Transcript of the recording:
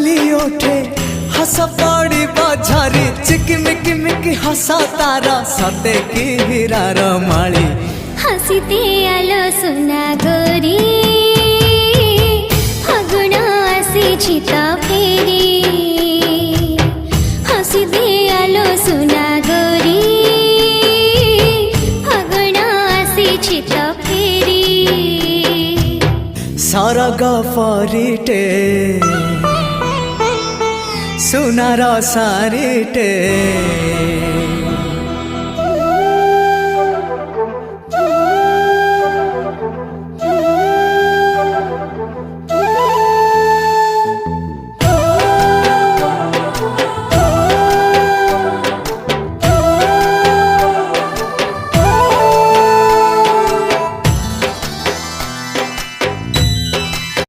लाली ओठे हस पड़ी बझारी चिकमिक मिक हसा तारा सते की हीरार माली हसीते आलो सुना गोरी फागुण आसी तो फेरी हसीते आलो सुना गोरी फागुण आसी तो फेरी सरग परिटे सुनार सारिटे